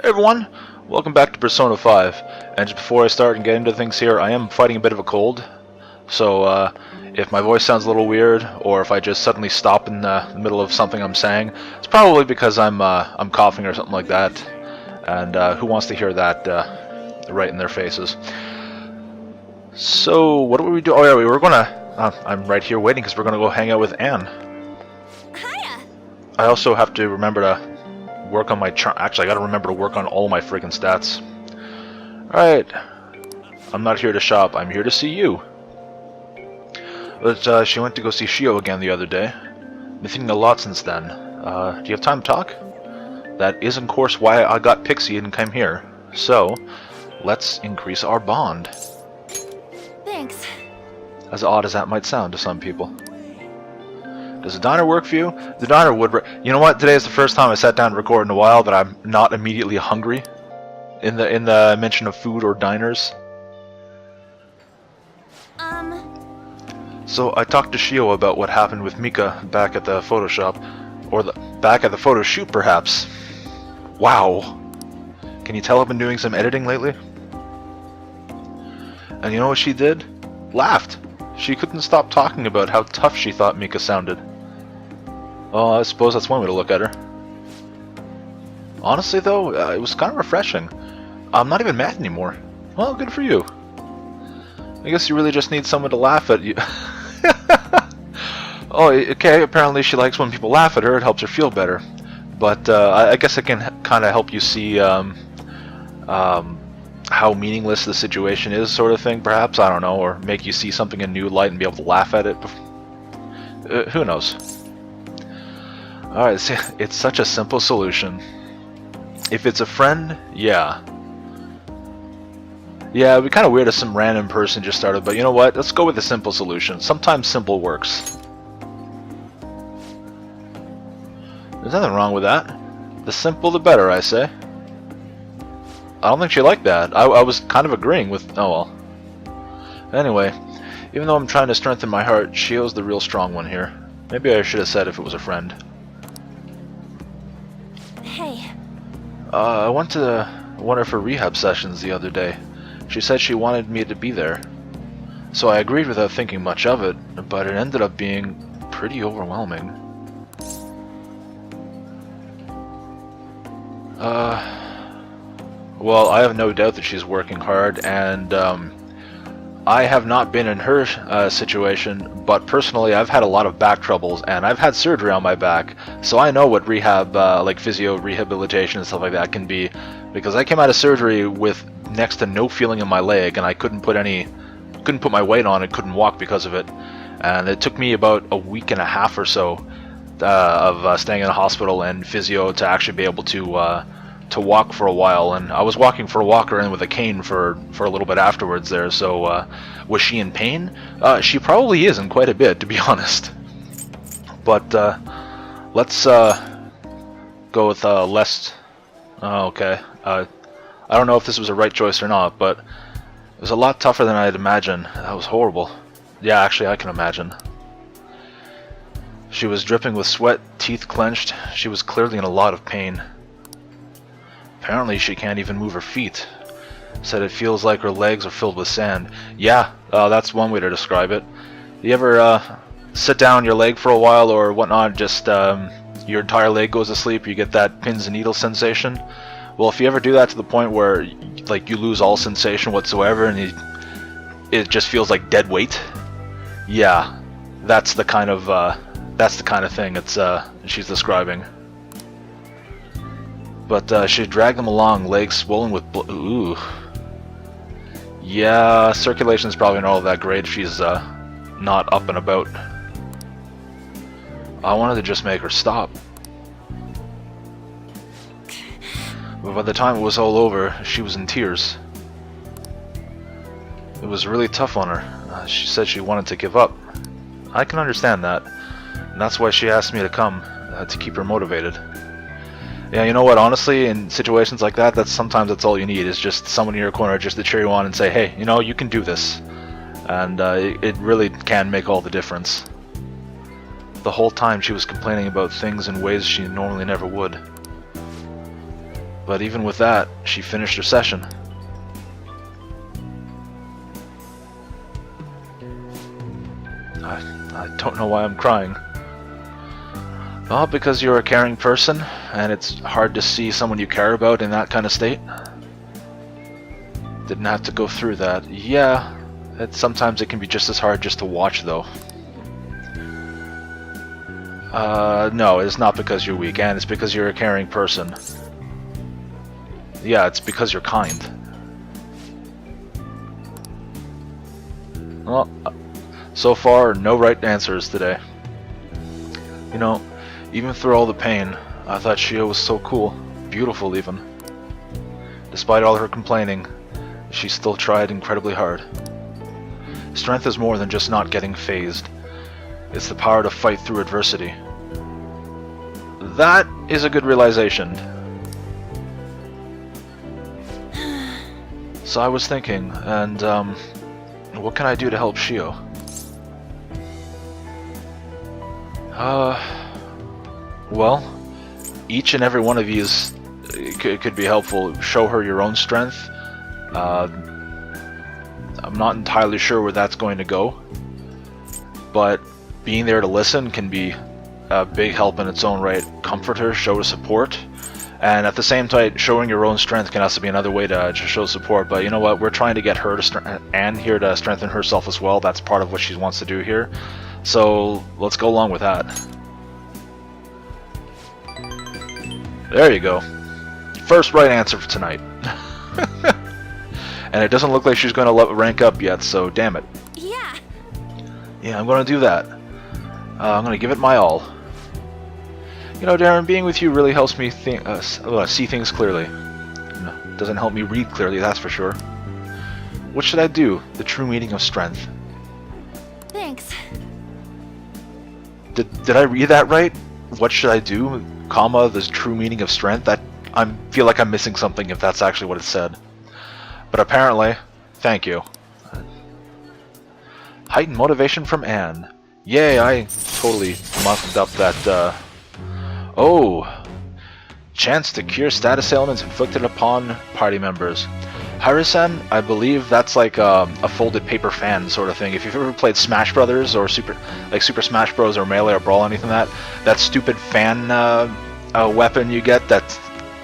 everyone, welcome back to Persona 5. And just before I start and get into things here, I am fighting a bit of a cold. So if my voice sounds a little weird, or if I just suddenly stop in the middle of something I'm saying, it's probably because I'm coughing or something like that. And who wants to hear that right in their faces? So what do we do? Oh yeah, we were gonna. I'm right here waiting because we're gonna go hang out with Anne. Hiya. I also have to remember to work on my Actually, I gotta remember to work on all my freaking stats. Alright. I'm not here to shop, I'm here to see you. But she went to go see Shio again the other day. Been thinking a lot since then. Do you have time to talk? That is, of course, why I got Pixie and came here. So, let's increase our bond. Thanks. As odd as that might sound to some people. Does the diner work for you? The diner would. You know what? Today is the first time I sat down to record in a while that I'm not immediately hungry. In the mention of food or diners. So I talked to Shio about what happened with Mika back at the Photoshop, or back at the photo shoot, perhaps. Wow. Can you tell I've been doing some editing lately? And you know what she did? Laughed. She couldn't stop talking about how tough she thought Mika sounded. Oh, I suppose that's one way to look at her. Honestly, though, it was kind of refreshing. I'm not even mad anymore. Well, good for you. I guess you really just need someone to laugh at you. Oh, okay, apparently she likes when people laugh at her. It helps her feel better. But I guess it can kind of help you see how meaningless the situation is, sort of thing, perhaps. I don't know, or make you see something in a new light and be able to laugh at it. Who knows? Alright, it's such a simple solution. If it's a friend, yeah. Yeah, it'd be kind of weird if some random person just started, but you know what? Let's go with the simple solution. Sometimes simple works. There's nothing wrong with that. The simple the better, I say. I don't think she liked that. I was kind of agreeing with... Oh well. Anyway, even though I'm trying to strengthen my heart, Shio's the real strong one here. Maybe I should have said if it was a friend. Hey. I went to one of her rehab sessions the other day. She said she wanted me to be there. So I agreed without thinking much of it, but it ended up being pretty overwhelming. Well, I have no doubt that she's working hard, and I have not been in her situation, but personally I've had a lot of back troubles, and I've had surgery on my back, so I know what rehab, like physio rehabilitation and stuff like that can be, because I came out of surgery with next to no feeling in my leg, and I couldn't put my weight on it, couldn't walk because of it, and it took me about a week and a half or so of staying in the hospital and physio to actually be able to walk for a while, and I was walking for a walker and with a cane for a little bit afterwards there. So was she in pain? She probably is, in quite a bit, to be honest. But let's go with less. Oh, okay. I don't know if this was a right choice or not, but it was a lot tougher than I'd imagined. That was horrible. Yeah, actually, I can imagine. She was dripping with sweat, teeth clenched. She was clearly in a lot of pain. Apparently she can't even move her feet. Said it feels like her legs are filled with sand. Yeah, that's one way to describe it. You ever sit down your leg for a while or whatnot, just your entire leg goes to sleep, you get that pins and needles sensation? Well, if you ever do that to the point where like you lose all sensation whatsoever and it just feels like dead weight, yeah, that's the kind of thing it's she's describing. But she dragged them along, legs swollen with blood. Ooh. Yeah, circulation's probably not all that great if she's not up and about. I wanted to just make her stop. But by the time it was all over, she was in tears. It was really tough on her. She said she wanted to give up. I can understand that. And that's why she asked me to come, to keep her motivated. Yeah, you know what, honestly, in situations like that, sometimes that's all you need, is just someone in your corner just to cheer you on and say, hey, you know, you can do this. And it really can make all the difference. The whole time she was complaining about things in ways she normally never would. But even with that, she finished her session. I don't know why I'm crying. Well, because you're a caring person, and it's hard to see someone you care about in that kind of state. Didn't have to go through that. Yeah, sometimes it can be just as hard just to watch, though. No, it's not because you're weak, and it's because you're a caring person. Yeah, it's because you're kind. Well, so far, no right answers today. You know, even through all the pain, I thought Shio was so cool. Beautiful, even. Despite all her complaining, she still tried incredibly hard. Strength is more than just not getting phased. It's the power to fight through adversity. That is a good realization. So I was thinking, and what can I do to help Shio? Well, each and every one of these could be helpful. Show her your own strength. I'm not entirely sure where that's going to go, but being there to listen can be a big help in its own right. Comfort her, show her support, and at the same time, showing your own strength can also be another way to show support. But you know what? We're trying to get her to Anne here to strengthen herself as well. That's part of what she wants to do here. So let's go along with that. There you go. First right answer for tonight. And it doesn't look like she's going to rank up yet, so damn it. Yeah. Yeah, I'm going to do that. I'm going to give it my all. You know, Darren, being with you really helps me see things clearly. Doesn't help me read clearly, that's for sure. What should I do? The true meaning of strength. Thanks. Did I read that right? What should I do? Comma, the true meaning of strength? That I feel like I'm missing something if that's actually what it said. But apparently, thank you. Heightened motivation from Anne. Yay, I totally mucked up that, Oh! Chance to cure status ailments inflicted upon party members. Harusan, I believe that's like a folded paper fan sort of thing. If you've ever played Smash Brothers or Super Smash Bros or Melee or Brawl, anything like that stupid fan weapon you get that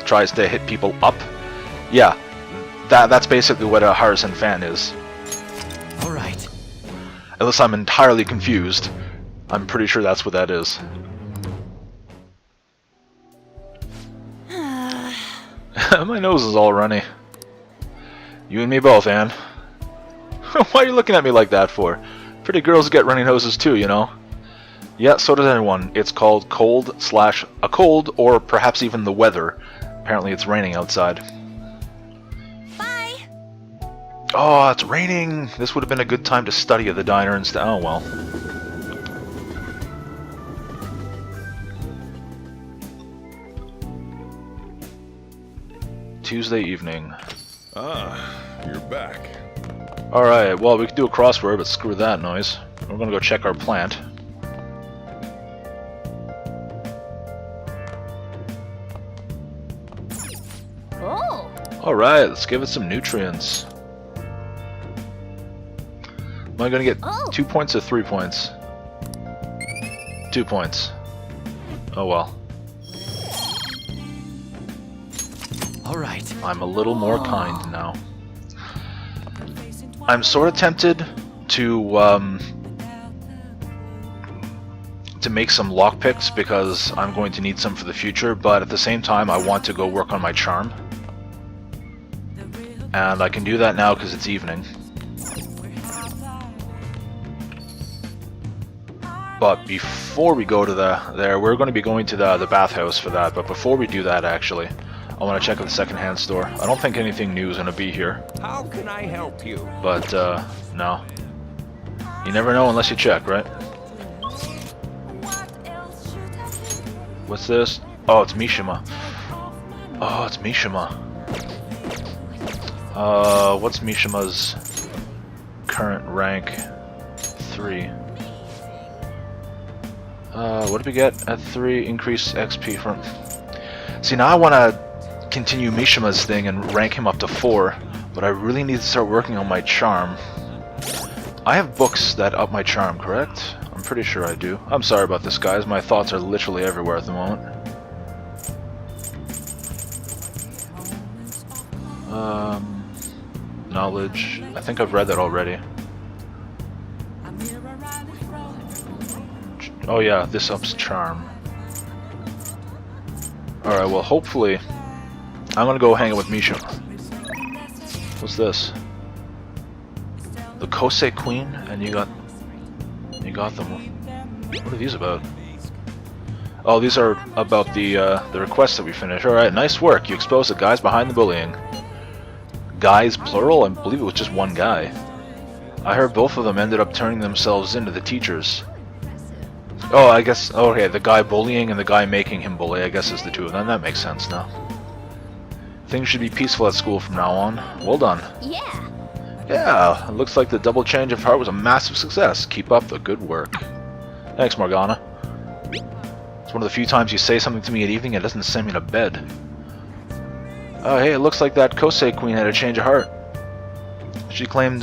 tries to hit people up. Yeah, that's basically what a Harusan fan is. All right. Unless I'm entirely confused, I'm pretty sure that's what that is. My nose is all runny. You and me both, Anne. Why are you looking at me like that for? Pretty girls get runny noses too, you know. Yeah, so does anyone. It's called a cold, or perhaps even the weather. Apparently it's raining outside. Bye. Oh, it's raining! This would have been a good time to study at the diner instead. Oh well. Tuesday evening. Ah, you're back. Alright, well, we could do a crossword, but screw that noise. We're gonna go check our plant. Oh. Alright, let's give it some nutrients. Am I gonna get 2 points or 3 points? 2 points. Oh well. All right. I'm a little more kind now. I'm sort of tempted to make some lockpicks because I'm going to need some for the future, but at the same time I want to go work on my charm. And I can do that now because it's evening. But before we go to there, we're going to be going to the bathhouse for that, but before we do that actually, I want to check at the secondhand store. I don't think anything new is going to be here. How can I help you? But, no. You never know unless you check, right? What's this? Oh, it's Mishima. Oh, it's Mishima. What's Mishima's current rank? 3. What did we get at 3? Increase XP from... See, now I want to continue Mishima's thing and rank him up to 4, but I really need to start working on my charm. I have books that up my charm, correct? I'm pretty sure I do. I'm sorry about this, guys. My thoughts are literally everywhere at the moment. Knowledge. I think I've read that already. Oh yeah, this ups charm. Alright, well hopefully I'm gonna go hang out with Misha. What's this? The Kosei Queen, and you got them. What are these about? Oh, these are about the requests that we finished. Alright, nice work. You exposed the guys behind the bullying. Guys, plural? I believe it was just one guy. I heard both of them ended up turning themselves into the teachers. Oh, I guess, okay, the guy bullying and the guy making him bully, I guess is the two of them. That makes sense now. Things should be peaceful at school from now on. Well done. Yeah. Yeah, it looks like the double change of heart was a massive success. Keep up the good work. Thanks, Morgana. It's one of the few times you say something to me at evening and it doesn't send me to bed. Oh, hey, it looks like that Kosei Queen had a change of heart. She calmed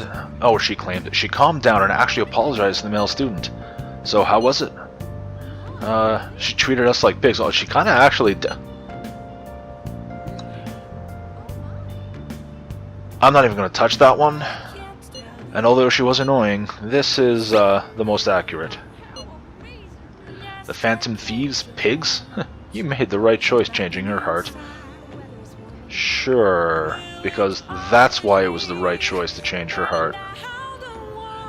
down and actually apologized to the male student. So, how was it? She treated us like pigs. Oh, she kinda actually I'm not even gonna touch that one. And although she was annoying, this is, the most accurate. The Phantom Thieves? Pigs? You made the right choice changing her heart. Sure, because that's why it was the right choice to change her heart.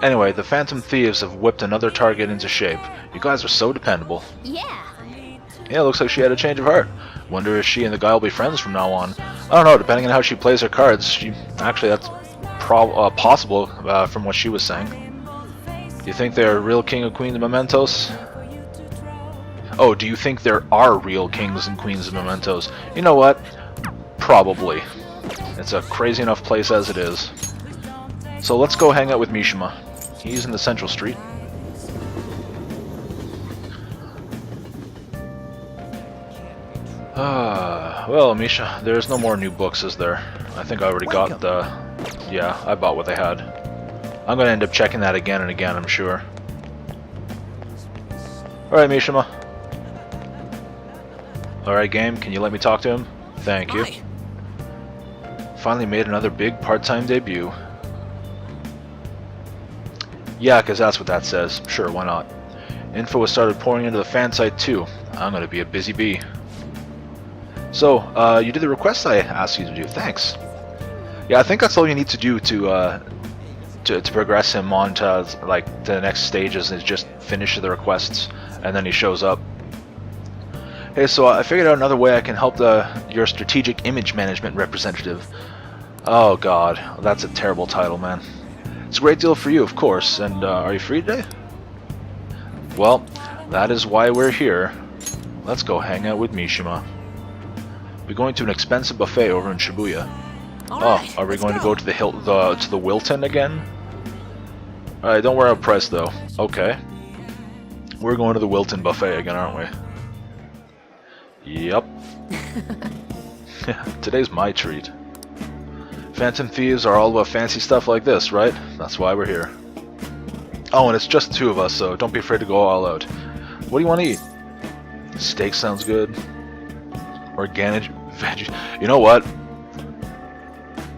Anyway, the Phantom Thieves have whipped another target into shape. You guys are so dependable. Yeah. Yeah, looks like she had a change of heart. Wonder if she and the guy will be friends from now on. I don't know, depending on how she plays her cards. Actually, that's possible from what she was saying. Do you think they're real king and queens of mementos? Oh, do you think there are real kings and queens of mementos? You know what? Probably. It's a crazy enough place as it is. So let's go hang out with Mishima. He's in the central street. Well, Misha, there's no more new books, is there? I think I already got the... Yeah, I bought what they had. I'm gonna end up checking that again and again, I'm sure. Alright, Mishima. Alright, game, can you let me talk to him? Thank you. Finally made another big part-time debut. Yeah, because that's what that says. Sure, why not? Info has started pouring into the fan site too. I'm gonna be a busy bee. So, you did the request I asked you to do. Thanks. Yeah, I think that's all you need to do to progress him on to like the next stages is just finish the requests, and then he shows up. Hey, so I figured out another way I can help your strategic image management representative. Oh God, that's a terrible title, man. It's a great deal for you, of course. And are you free today? Well, that is why we're here. Let's go hang out with Mishima. We're going to an expensive buffet over in Shibuya. Oh, are we going to go to the Wilton again? Alright, don't worry about price though. Okay. We're going to the Wilton buffet again, aren't we? Yep. Today's my treat. Phantom Thieves are all about fancy stuff like this, right? That's why we're here. Oh, and it's just the two of us, so don't be afraid to go all out. What do you want to eat? Steak sounds good. Organic veggies. You know what?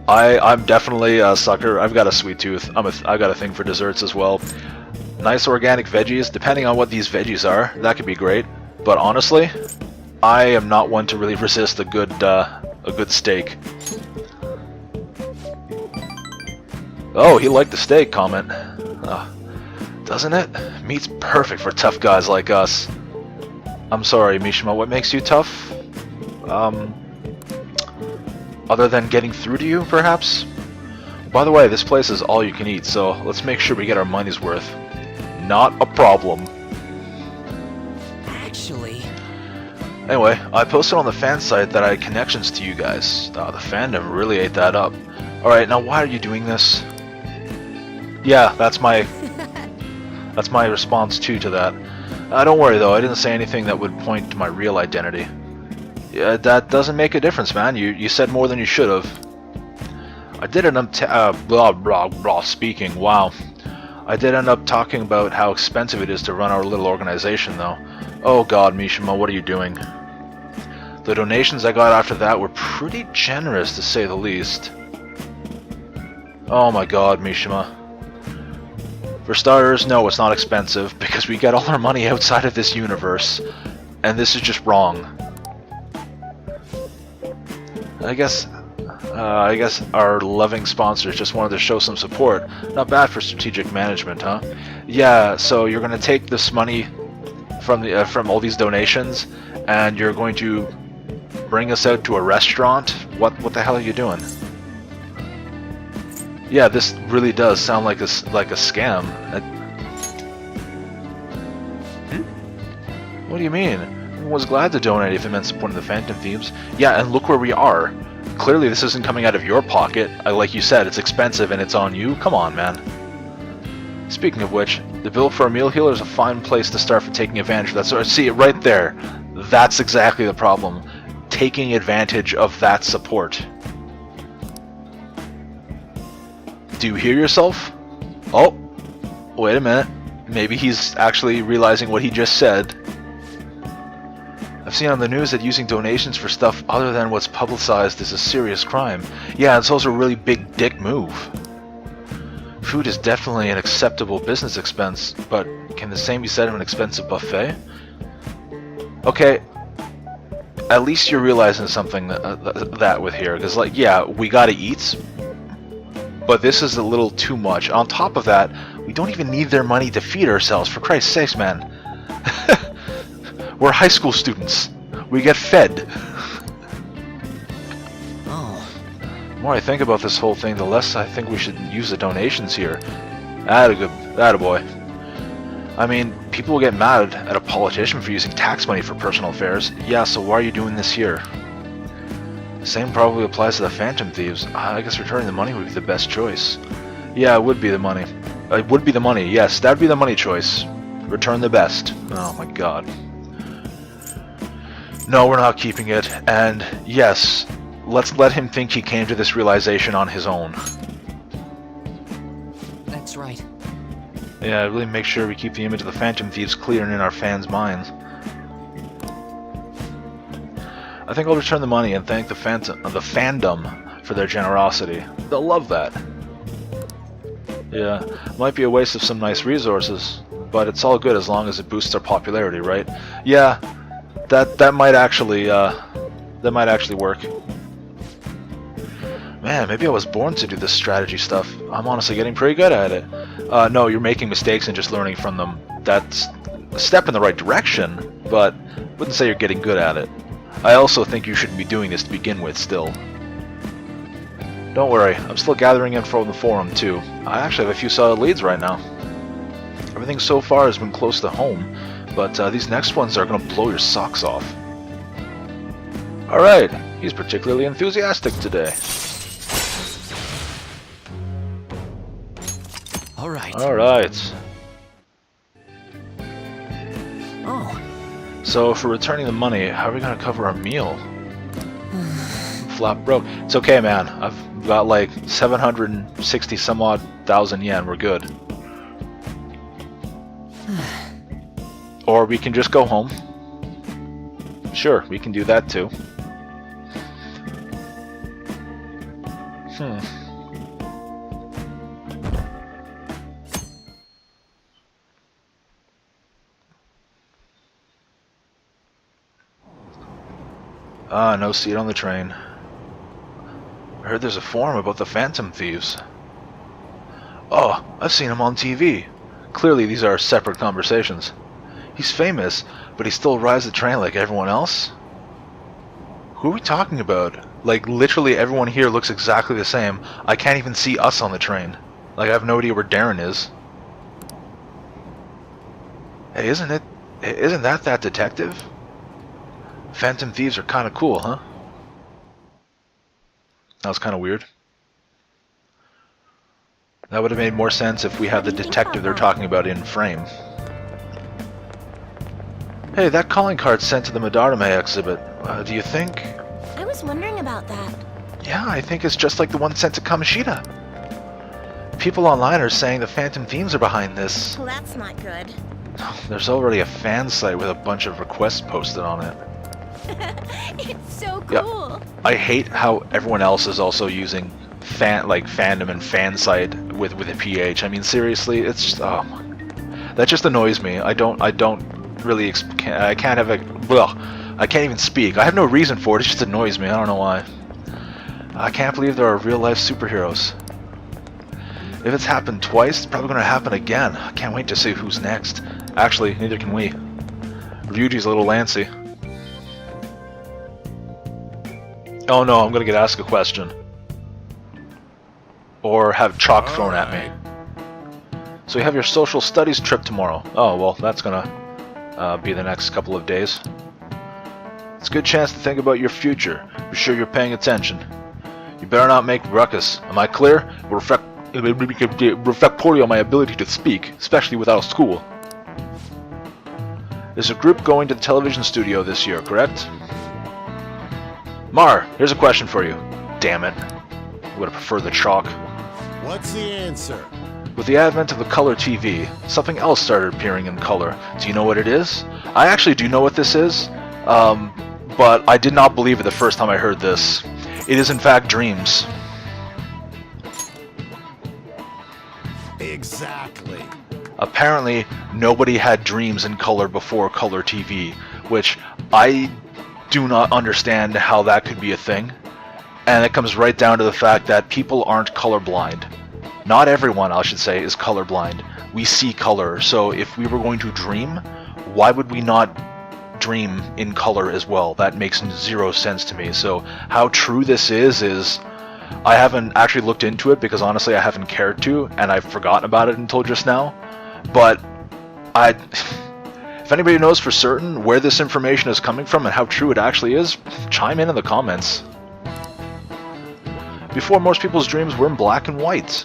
I'm definitely a sucker. I've got a sweet tooth. I've got a thing for desserts as well. Nice organic veggies, depending on what these veggies are, that could be great. But honestly, I am not one to really resist a good steak. Oh, he liked the steak comment. Doesn't it? Meat's perfect for tough guys like us. I'm sorry, Mishima, what makes you tough? Other than getting through to you, perhaps? By the way, this place is all you can eat, so let's make sure we get our money's worth. Not a problem. Actually... Anyway, I posted on the fan site that I had connections to you guys. The fandom really ate that up. Alright, now why are you doing this? Yeah, that's my response to that. Don't worry though, I didn't say anything that would point to my real identity. Yeah, that doesn't make a difference, man. You said more than you should have. I did end up blah blah blah speaking. Wow. I did end up talking about how expensive it is to run our little organization, though. Oh God, Mishima, what are you doing? The donations I got after that were pretty generous, to say the least. Oh my God, Mishima. For starters, no, it's not expensive, because we get all our money outside of this universe, and this is just wrong. I guess our loving sponsors just wanted to show some support. Not bad for strategic management, huh? Yeah, so you're gonna take this money from all these donations, and you're going to bring us out to a restaurant? What the hell are you doing? Yeah, this really does sound like a scam. What do you mean? I was glad to donate if it meant supporting the Phantom Thieves. Yeah, and look where we are. Clearly this isn't coming out of your pocket. Like you said, it's expensive and it's on you. Come on, man. Speaking of which, the bill for a meal healer is a fine place to start for taking advantage of that. So see it right there. That's exactly the problem. Taking advantage of that support. Do you hear yourself? Oh, wait a minute. Maybe he's actually realizing what he just said. I've seen on the news that using donations for stuff other than what's publicized is a serious crime. Yeah, it's also a really big dick move. Food is definitely an acceptable business expense, but can the same be said of an expensive buffet? Okay, at least you're realizing something that with here, because like, yeah, we gotta eat, but this is a little too much. On top of that, we don't even need their money to feed ourselves, for Christ's sakes, man. We're high school students. We get fed. Oh. The more I think about this whole thing, the less I think we should use the donations here. Attaboy. I mean, people will get mad at a politician for using tax money for personal affairs. Yeah, so why are you doing this here? The same probably applies to the Phantom Thieves. I guess returning the money would be the best choice. Yeah, it would be the money. It would be the money, yes, that would be the money choice. Return the best. Oh my God. No, we're not keeping it, and yes, let's let him think he came to this realization on his own. That's right. Yeah, really make sure we keep the image of the Phantom Thieves clear and in our fans' minds. I think I'll return the money and thank the fandom for their generosity. They'll love that. Yeah, might be a waste of some nice resources, but it's all good as long as it boosts our popularity, right? Yeah, that might actually work. Man, maybe I was born to do this strategy stuff. I'm honestly getting pretty good at it. No, you're making mistakes and just learning from them. That's a step in the right direction, but I wouldn't say you're getting good at it. I also think you shouldn't be doing this to begin with still. Don't worry, I'm still gathering info on the forum too. I actually have a few solid leads right now. Everything so far has been close to home, but these next ones are gonna blow your socks off. Alright, he's particularly enthusiastic today. Alright. Alright. Oh. So for returning the money, how are we gonna cover our meal? Flat broke. It's okay, man. I've got like 760 some odd thousand yen. We're good. Or we can just go home. Sure, we can do that too. Ah, no seat on the train. I heard there's a forum about the Phantom Thieves. Oh, I've seen him on TV. Clearly these are separate conversations. He's famous, but he still rides the train like everyone else? Who are we talking about? Like, literally everyone here looks exactly the same. I can't even see us on the train. Like, I have no idea where Darren is. Hey, isn't that detective? Phantom Thieves are kind of cool, huh? That was kind of weird. That would have made more sense if we had the detective they're talking about in frame. Hey, that calling card sent to the Madarame exhibit. Do you think? I was wondering about that. Yeah, I think it's just like the one sent to Kamoshida. People online are saying the Phantom Themes are behind this. Well, that's not good. There's already a fan site with a bunch of requests posted on it. It's so Yeah. cool. I hate how everyone else is also using fandom and fan site with a PH. I mean, seriously, it's just, that just annoys me. I don't really I can't have a I can't even speak. I have no reason for it. It just annoys me. I don't know why. I can't believe there are real life superheroes. If it's happened twice, it's probably going to happen again. I can't wait to see who's next. Actually, neither can we. Ryuji's a little lancy. Oh no, I'm going to get asked a question. Or have chalk thrown at me. So you have your social studies trip tomorrow. Oh, well, that's going to be the next couple of days. It's a good chance to think about your future. Be sure you're paying attention. You better not make ruckus. Am I clear? It will reflect poorly on my ability to speak, especially without school. There's a group going to the television studio this year, correct? Mar, here's a question for you. Damn it. I would have preferred the chalk. What's the answer? With the advent of the color TV, something else started appearing in color. Do you know what it is? I actually do know what this is, but I did not believe it the first time I heard this. It is in fact Dreams. Exactly. Apparently, nobody had Dreams in color before color TV, which I do not understand how that could be a thing. And it comes right down to the fact that people aren't colorblind. Not everyone, I should say, is colorblind. We see color, so if we were going to dream, why would we not dream in color as well? That makes zero sense to me. So how true this is I haven't actually looked into it because honestly I haven't cared to, and I've forgotten about it until just now. But if anybody knows for certain where this information is coming from and how true it actually is, chime in the comments. Before, most people's dreams were in black and white.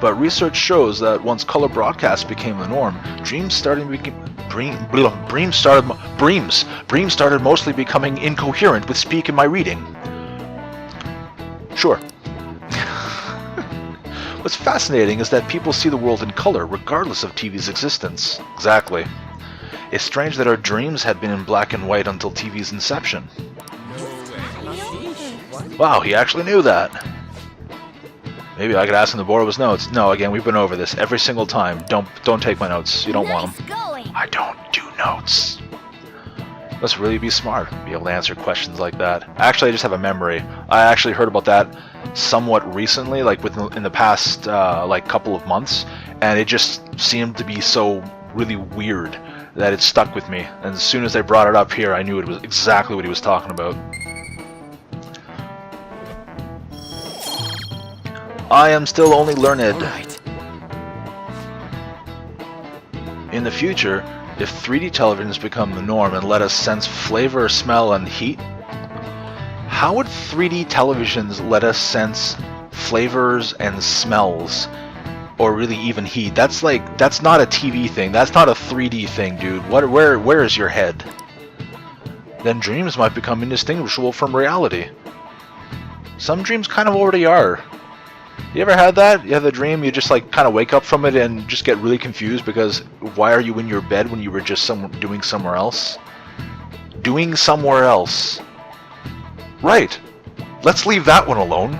But research shows that once color broadcasts became the norm, dreams started mostly becoming incoherent with speak in my reading. Sure. What's fascinating is that people see the world in color regardless of TV's existence. Exactly. It's strange that our dreams had been in black and white until TV's inception. Wow, he actually knew that. Maybe I could ask him to borrow his notes. No, again, we've been over this every single time. Don't take my notes. You don't want them. Going. I don't do notes. Let's really be smart. Be able to answer questions like that. Actually, I just have a memory. I actually heard about that somewhat recently, like in the past like couple of months, and it just seemed to be so really weird that it stuck with me. And as soon as they brought it up here, I knew it was exactly what he was talking about. I am still only learned. Alright. In the future, if 3D televisions become the norm and let us sense flavor, smell, and heat, how would 3D televisions let us sense flavors and smells, or really even heat? That's not a TV thing. That's not a 3D thing, dude. Where is your head? Then dreams might become indistinguishable from reality. Some dreams kind of already are. You ever had that? You have a dream, you just like kind of wake up from it and just get really confused because why are you in your bed when you were just doing somewhere else? Doing somewhere else. Right. Let's leave that one alone.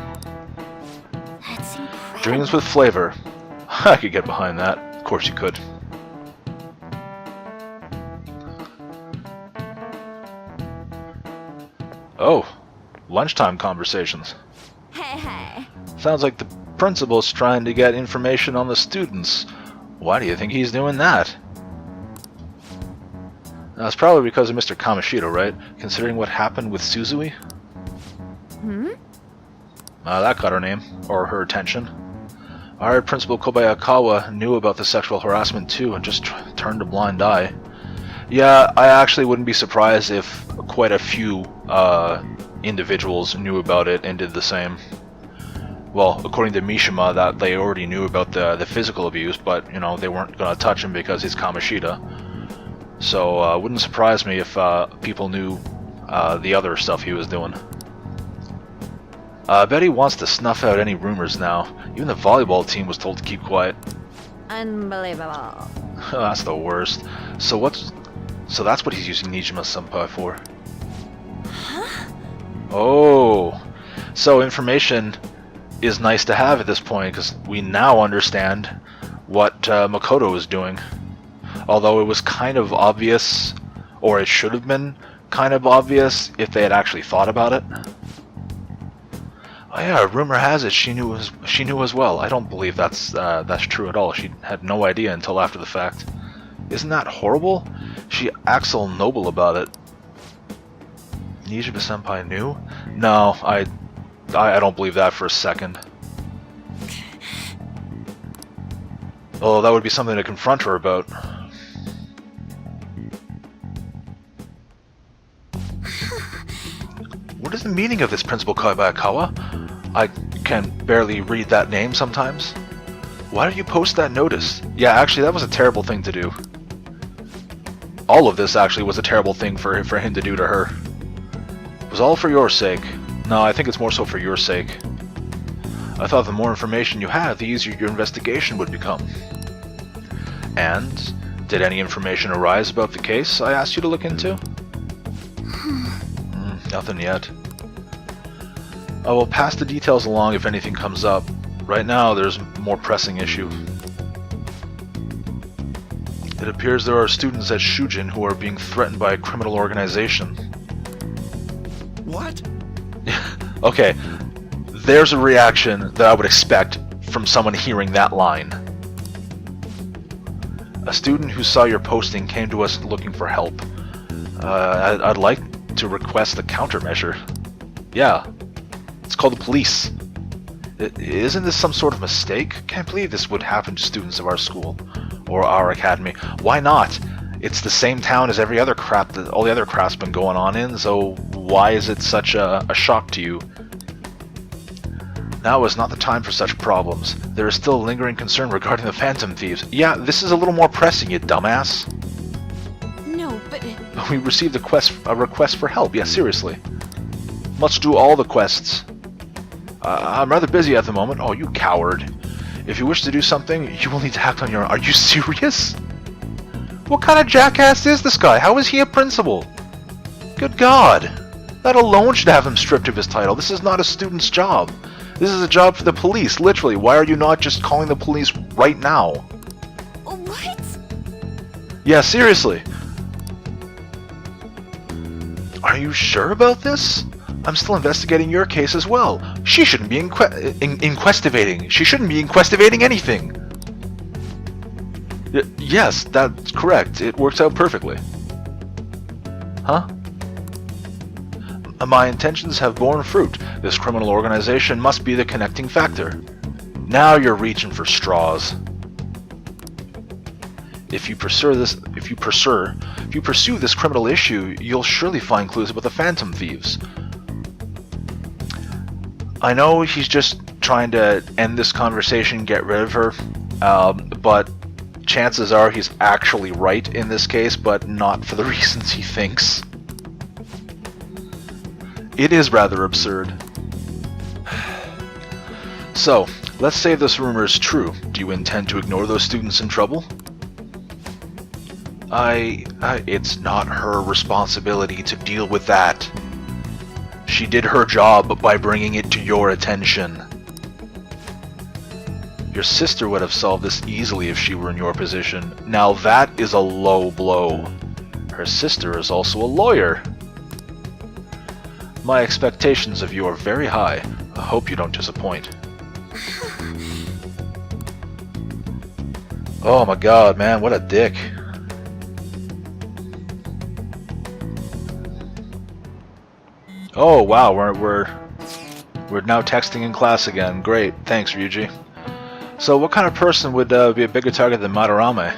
That's incredible. Dreams with flavor. I could get behind that. Of course you could. Oh, lunchtime conversations. Hey. Sounds like the principal's trying to get information on the students. Why do you think he's doing that? It's probably because of Mr. Kamoshida, right? Considering what happened with Suzui? That got her name, or her attention. I heard Principal Kobayakawa knew about the sexual harassment too and just turned a blind eye. Yeah, I actually wouldn't be surprised if quite a few individuals knew about it and did the same. Well, according to Mishima, that they already knew about the physical abuse, but, you know, they weren't going to touch him because he's Kamoshida. So, wouldn't surprise me if people knew the other stuff he was doing. I bet he wants to snuff out any rumors now. Even the volleyball team was told to keep quiet. Unbelievable. That's the worst. So that's what he's using Nijima-senpai for. Huh? Oh, so information is nice to have at this point because we now understand what Makoto is doing. Although it was kind of obvious, or it should have been kind of obvious if they had actually thought about it. Oh yeah, rumor has it she knew as well. I don't believe that's true at all. She had no idea until after the fact. Isn't that horrible? She acts all noble about it. Nijima-senpai knew? No, I don't believe that for a second. Oh, that would be something to confront her about. What is the meaning of this, Principal Kaibakawa? I can barely read that name sometimes. Why did you post that notice? Yeah, actually, that was a terrible thing to do. All of this actually was a terrible thing for him to do to her. It was all for your sake. No, I think it's more so for your sake. I thought the more information you had, the easier your investigation would become. And did any information arise about the case I asked you to look into? Nothing yet. I will pass the details along if anything comes up. Right now, there's a more pressing issue. It appears there are students at Shujin who are being threatened by a criminal organization. What? Okay, there's a reaction that I would expect from someone hearing that line. A student who saw your posting came to us looking for help. I'd like to request a countermeasure. Yeah, it's called the police. Isn't this some sort of mistake? Can't believe this would happen to students of our school or our academy. Why not? It's the same town as every other crap that all the other crap's been going on in, so why is it such a shock to you? Now is not the time for such problems. There is still lingering concern regarding the Phantom Thieves. Yeah, this is a little more pressing, you dumbass. No, but... We received a request for help. Yeah, seriously. Let's do all the quests. I'm rather busy at the moment. Oh, you coward. If you wish to do something, you will need to act on your own. Are you serious? What kind of jackass is this guy? How is he a principal? Good God. That alone should have him stripped of his title. This is not a student's job. This is a job for the police, literally. Why are you not just calling the police right now? What? Yeah, seriously. Are you sure about this? I'm still investigating your case as well. She shouldn't be inquestigating. She shouldn't be inquestigating anything. Yes, that's correct. It works out perfectly. Huh? My intentions have borne fruit. This criminal organization must be the connecting factor. Now you're reaching for straws. If you pursue this criminal issue, you'll surely find clues about the Phantom Thieves. I know he's just trying to end this conversation, get rid of her, but chances are he's actually right in this case, but not for the reasons he thinks. It is rather absurd. So, let's say this rumor is true. Do you intend to ignore those students in trouble? It's not her responsibility to deal with that. She did her job by bringing it to your attention. Your sister would have solved this easily if she were in your position. Now that is a low blow. Her sister is also a lawyer. My expectations of you are very high. I hope you don't disappoint. Oh my god, man, what a dick. Oh wow, we're now texting in class again. Great, thanks Ryuji. So what kind of person would be a bigger target than Madarame?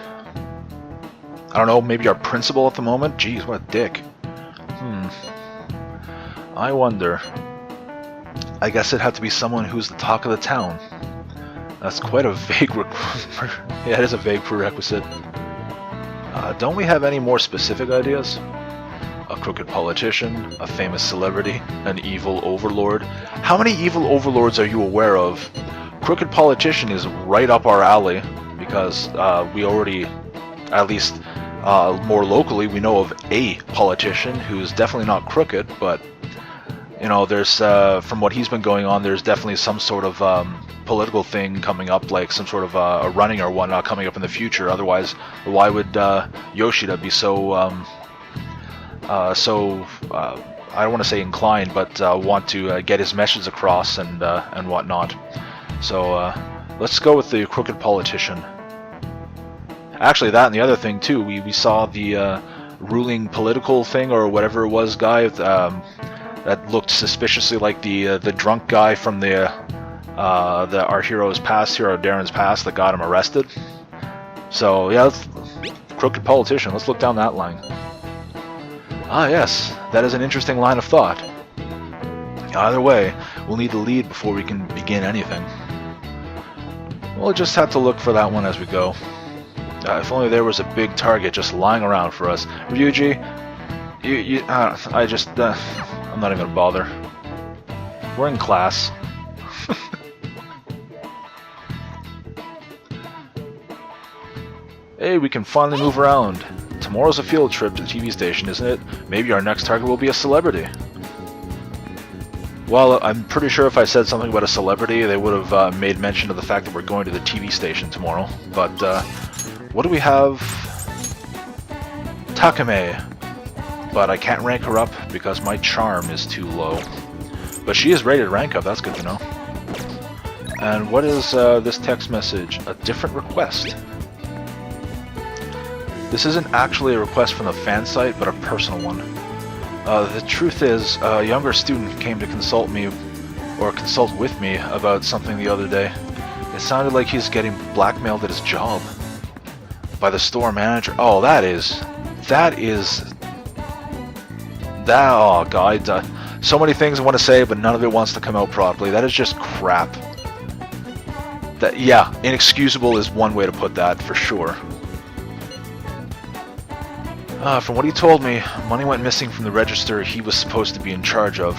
I don't know, maybe our principal at the moment? Jeez, what a dick. I wonder. I guess it'd have to be someone who's the talk of the town. That's quite a vague yeah, it is a vague prerequisite. Don't we have any more specific ideas? A crooked politician, a famous celebrity, an evil overlord. How many evil overlords are you aware of? Crooked politician is right up our alley because we already, at least more locally, we know of a politician who's definitely not crooked, but you know, there's from what he's been going on, there's definitely some sort of political thing coming up, like some sort of a running or whatnot coming up in the future. Otherwise, why would Yoshida be so I don't want to say inclined, but want to get his message across and whatnot. So let's go with the crooked politician. Actually, that and the other thing too. We saw the ruling political thing or whatever it was guy that looked suspiciously like the drunk guy from our hero's past, hero Darren's past, that got him arrested. So yeah, crooked politician. Let's look down that line. Ah yes, that is an interesting line of thought. Either way, we'll need to lead before we can begin anything. We'll just have to look for that one as we go. If only there was a big target just lying around for us. Ryuji, I'm not even gonna bother. We're in class. Hey, we can finally move around. Tomorrow's a field trip to the TV station, isn't it? Maybe our next target will be a celebrity. Well, I'm pretty sure if I said something about a celebrity, they would have made mention of the fact that we're going to the TV station tomorrow. But, what do we have? Takame. But I can't rank her up because my charm is too low. But she is ready to rank up, that's good to know. And what is this text message? A different request. This isn't actually a request from the fan site, but a personal one. The truth is, a younger student came to consult with me about something the other day. It sounded like he's getting blackmailed at his job. By the store manager. Oh, oh god, so many things I want to say, but none of it wants to come out properly. That is just crap. Yeah, inexcusable is one way to put that, for sure. From what he told me, money went missing from the register he was supposed to be in charge of.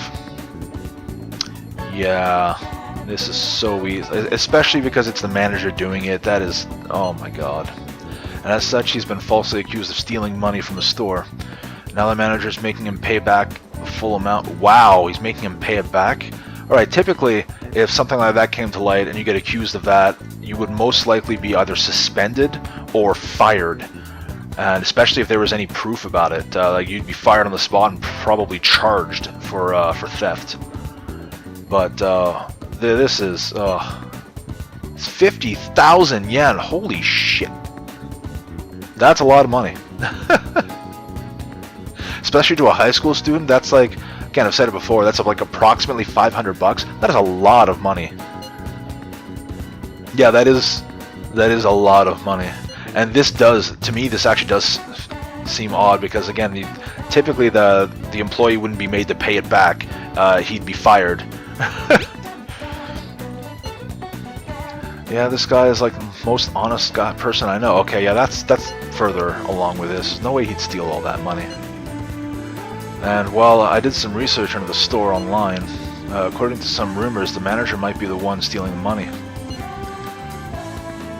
Yeah, this is so easy, especially because it's the manager doing it. That is, oh my god. And as such, he's been falsely accused of stealing money from the store. Now the manager's making him pay back the full amount. Wow, he's making him pay it back? Alright, typically, if something like that came to light and you get accused of that, you would most likely be either suspended or fired. And especially if there was any proof about it, like you'd be fired on the spot and probably charged for theft. But this is it's 50,000 yen. Holy shit! That's a lot of money. Especially to a high school student, that's like, again, I've said it before, that's like approximately 500 bucks. That is a lot of money. Yeah, that is a lot of money. And this does, to me, this actually does seem odd because, again, typically the employee wouldn't be made to pay it back. He'd be fired. Yeah, this guy is like the most honest person I know. Okay, yeah, that's further along with this. No way he'd steal all that money. And while I did some research into the store online, according to some rumors, the manager might be the one stealing the money.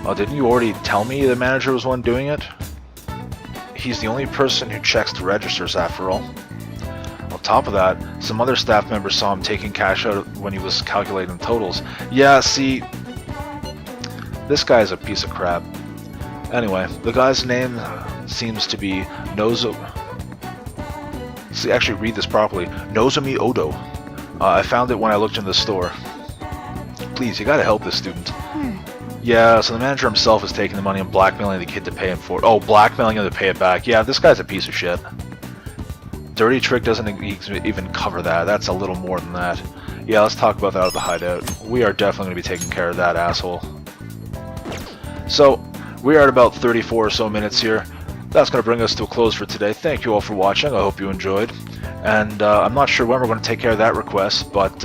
Oh, didn't you already tell me the manager was the one doing it? He's the only person who checks the registers after all. On top of that, some other staff members saw him taking cash out when he was calculating totals. Yeah, see, this guy's a piece of crap. Anyway, the guy's name seems to be See, actually read this properly. Nozomi Odo. I found it when I looked in the store. Please, you gotta help this student. Yeah, so the manager himself is taking the money and blackmailing the kid to pay him for it. Oh, blackmailing him to pay it back. Yeah, this guy's a piece of shit. Dirty Trick doesn't even cover that. That's a little more than that. Yeah, let's talk about that at the hideout. We are definitely going to be taking care of that asshole. So, we are at about 34 or so minutes here. That's going to bring us to a close for today. Thank you all for watching. I hope you enjoyed. And I'm not sure when we're going to take care of that request, but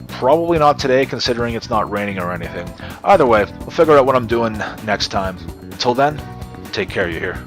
probably not today, considering it's not raining or anything. Either way, we'll figure out what I'm doing next time. Until then, take care, you hear.